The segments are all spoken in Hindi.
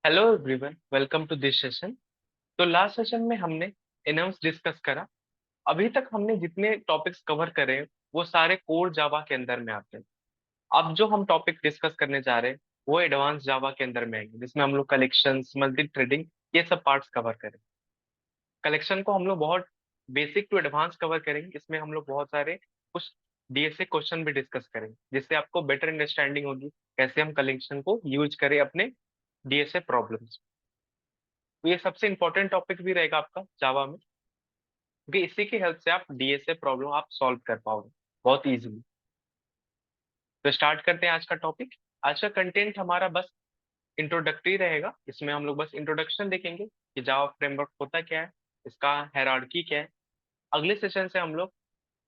Hello everyone, welcome to this session. तो लास्ट सेशन में हमने इनम्स डिस्कस करा। अभी तक हमने जितने टॉपिक्स कवर करे वो सारे कोर जावा के अंदर में आते हैं। अब जो हम टॉपिक डिस्कस करने जा रहे हैं वो एडवांस जावा के अंदर में आएंगे, जिसमें हम लोग कलेक्शंस, मल्टी थ्रेडिंग, ये सब पार्ट्स कवर करें। कलेक्शन को हम लोग बहुत बेसिक टू एडवांस कवर करेंगे। इसमें हम लोग बहुत सारे कुछ डीएसए क्वेश्चन भी डिस्कस करेंगे, जिससे आपको बेटर अंडरस्टैंडिंग होगी कैसे हम कलेक्शन को यूज करें अपने डीएसए प्रॉब्लम्स। तो ये सबसे इंपॉर्टेंट टॉपिक भी रहेगा आपका जावा में, क्योंकि इसी की हेल्प से आप डीएसए प्रॉब्लम आप सॉल्व कर पाओगे बहुत इजीली। तो स्टार्ट करते हैं आज का टॉपिक। आज का कंटेंट हमारा बस इंट्रोडक्टरी रहेगा। इसमें हम लोग बस इंट्रोडक्शन देखेंगे कि जावा फ्रेमवर्क होता क्या है, इसका हायरार्की क्या है। अगले सेशन से हम लोग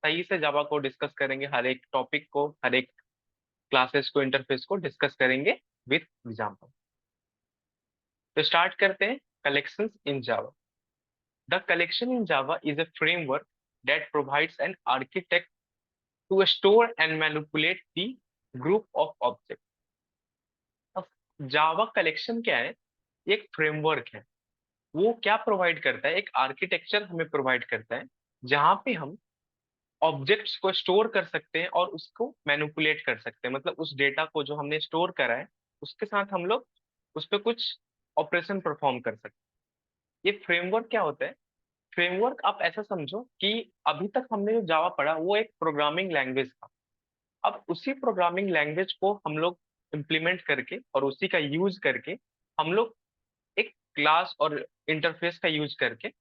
सही से जावा को डिस्कस करेंगे, हर एक टॉपिक को, हर एक क्लासेस को, इंटरफेस को डिस्कस करेंगे विथ एग्जाम्पल। तो स्टार्ट करते हैं collections in Java. The collection in Java is a framework that provides an architect to store and manipulate the group of objects. अब जावा कलेक्शन क्या है? ये एक फ्रेमवर्क है। वो क्या प्रोवाइड करता है? एक आर्किटेक्चर हमें प्रोवाइड करता है जहां पे हम ऑब्जेक्ट्स को स्टोर कर सकते हैं और उसको मैनिपुलेट कर सकते हैं। मतलब उस डेटा को जो हमने स्टोर करा है उसके साथ हम लोग उस पर कुछ ऑपरेशन परफॉर्म कर सकते हैं। ये फ्रेमवर्क क्या होता है? फ्रेमवर्क आप ऐसा समझो कि अभी तक हमने जो जावा पढ़ा वो एक प्रोग्रामिंग लैंग्वेज था। अब उसी प्रोग्रामिंग लैंग्वेज को हम लोग इम्प्लीमेंट करके और उसी का यूज करके हम लोग एक क्लास और इंटरफेस का यूज करके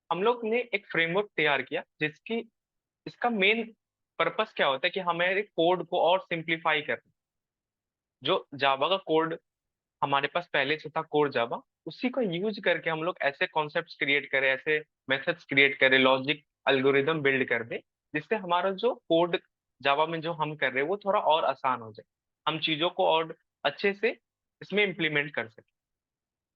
हम लोग ने एक फ्रेमवर्क तैयार किया, जिसकी इसका मेन पर्पस क्या होता है कि हमें एक कोड को और सिंप्लीफाई करना। जो जावा का कोड हमारे पास पहले से था, कोर जावा, उसी को यूज करके हम लोग ऐसे कॉन्सेप्ट्स क्रिएट करें, ऐसे मेथड्स क्रिएट करें, लॉजिक एल्गोरिदम बिल्ड कर दे, जिससे हमारा जो कोड जावा में जो हम कर रहे हैं वो थोड़ा और आसान हो जाए, हम चीजों को और अच्छे से इसमें इम्प्लीमेंट कर सकें।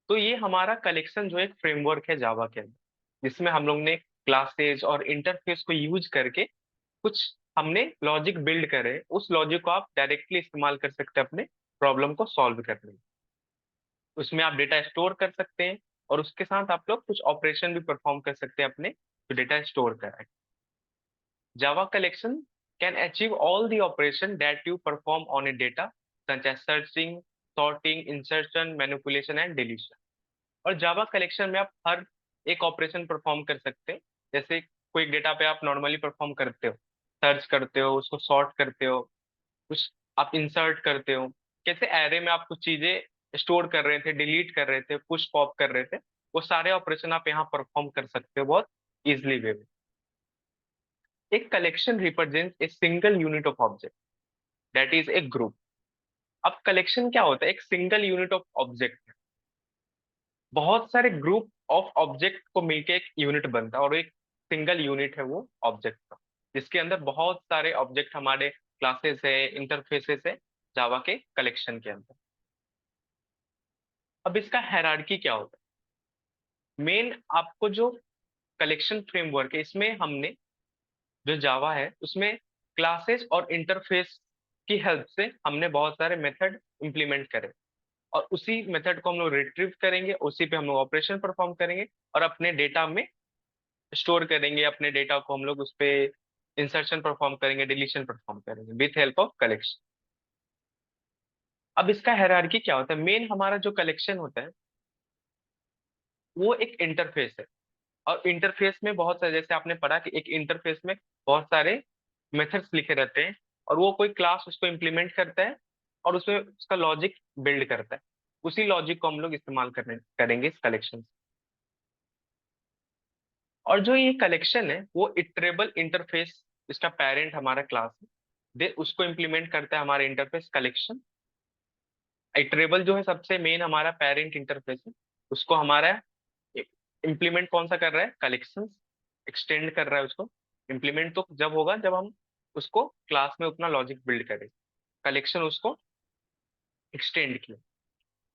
तो ये हमारा कलेक्शन जो एक फ्रेमवर्क है जावा के अंदर, जिसमें हम लोग ने क्लासेज और इंटरफेस को यूज करके कुछ हमने लॉजिक बिल्ड करे। उस लॉजिक को आप डायरेक्टली इस्तेमाल कर सकते हैं अपने प्रॉब्लम को सॉल्व करने में। उसमें आप डेटा स्टोर कर सकते हैं और उसके साथ आप लोग कुछ ऑपरेशन भी परफॉर्म कर सकते हैं अपने जो डेटा स्टोर करा है। Java collection can achieve all the operation that you perform on a data, such as searching, sorting, insertion, manipulation and deletion. और जावा कलेक्शन में आप हर एक ऑपरेशन परफॉर्म कर सकते हैं। जैसे कोई डेटा पे आप नॉर्मली परफॉर्म करते हो, सर्च करते हो, उसको सॉर्ट करते हो, कुछ आप इंसर्ट करते हो। कैसे एरे में आप कुछ चीजें स्टोर कर रहे थे, डिलीट कर रहे थे, पुश पॉप कर रहे थे, वो सारे ऑपरेशन आप यहाँ परफॉर्म कर सकते हो बहुत इजिली वे में। एक collection represent a single unit of object, that is a group. अब कलेक्शन क्या होता है? एक सिंगल यूनिट ऑफ ऑब्जेक्ट है। बहुत सारे ग्रुप ऑफ ऑब्जेक्ट को मिलके एक यूनिट बनता है, और एक सिंगल यूनिट है वो ऑब्जेक्ट का, जिसके अंदर बहुत सारे ऑब्जेक्ट हमारे क्लासेस है, इंटरफेसेस है जावा के कलेक्शन के अंदर। अब इसका हायरार्की क्या होता है? मेन आपको जो कलेक्शन फ्रेमवर्क है इसमें हमने जो जावा है उसमें क्लासेस और इंटरफेस की हेल्प से हमने बहुत सारे मेथड इंप्लीमेंट करे, और उसी मेथड को हम लोग रिट्रीव करेंगे, उसी पे हम लोग ऑपरेशन परफॉर्म करेंगे और अपने डेटा में स्टोर करेंगे। अपने डेटा को हम लोग उस पे इंसर्शन परफॉर्म करेंगे, डिलीशन परफॉर्म करेंगे विथ हेल्प ऑफ कलेक्शन। अब इसका हायरार्की क्या होता है? मेन हमारा जो कलेक्शन होता है वो एक इंटरफेस है, और इंटरफेस में बहुत सारे, जैसे आपने पढ़ा कि एक इंटरफेस में बहुत सारे मेथड्स लिखे रहते हैं, और वो कोई क्लास उसको इम्प्लीमेंट करता है और उसमें उसका लॉजिक बिल्ड करता है। उसी लॉजिक को हम लोग इस्तेमाल करने करेंगे इस कलेक्शन। और जो ये कलेक्शन है वो इटरेबल इंटरफेस, इसका पेरेंट हमारा क्लास है, दे उसको इम्प्लीमेंट करता है हमारा इंटरफेस कलेक्शन। इटरेबल जो है सबसे मेन हमारा पेरेंट इंटरफेस है, उसको हमारा इम्प्लीमेंट कौन सा कर रहा है? कलेक्शन एक्सटेंड कर रहा है उसको। इम्प्लीमेंट तो जब होगा जब हम उसको क्लास में उतना लॉजिक बिल्ड करें। कलेक्शन उसको एक्सटेंड किया,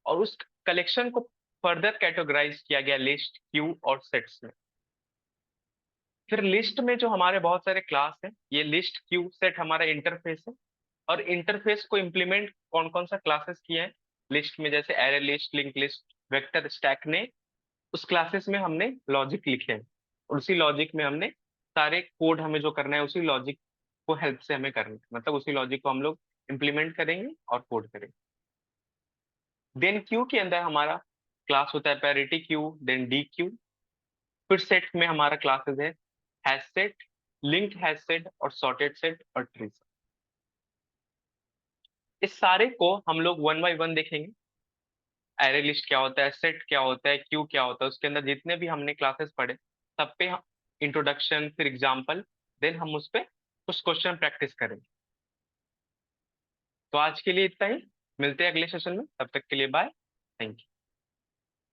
और उस कलेक्शन को फर्दर कैटेगराइज किया गया लिस्ट, क्यू और सेट्स में। फिर लिस्ट में जो हमारे बहुत सारे क्लास हैं, ये लिस्ट, क्यू, सेट हमारा इंटरफेस है। और इंटरफेस को इम्प्लीमेंट कौन कौन सा क्लासेस किए हैं लिस्ट में? जैसे array list, link list, vector stack ने उस क्लासेस में हमने लॉजिक लिखे हैं, और उसी लॉजिक में हमने सारे कोड हमें जो करना है उसी लॉजिक को हेल्प से हमें करना है, मतलब उसी लॉजिक को हम लोग इम्प्लीमेंट करेंगे और कोड करेंगे। देन क्यू के अंदर हमारा क्लास होता है priority queue, then deque. फिर सेट में हमारा क्लासेस है hash set, linked hash set और सॉर्टेड सेट और ट्री सेट। इस सारे को हम लोग वन बाय वन देखेंगे। एरे लिस्ट क्या होता है, सेट क्या होता है, क्यू क्या होता है, उसके अंदर जितने भी हमने क्लासेस पढ़े सब पे इंट्रोडक्शन, फिर एग्जाम्पल, देन हम उस पे कुछ क्वेश्चन प्रैक्टिस करेंगे। तो आज के लिए इतना ही, मिलते हैं अगले सेशन में, तब तक के लिए बाय, थैंक यू।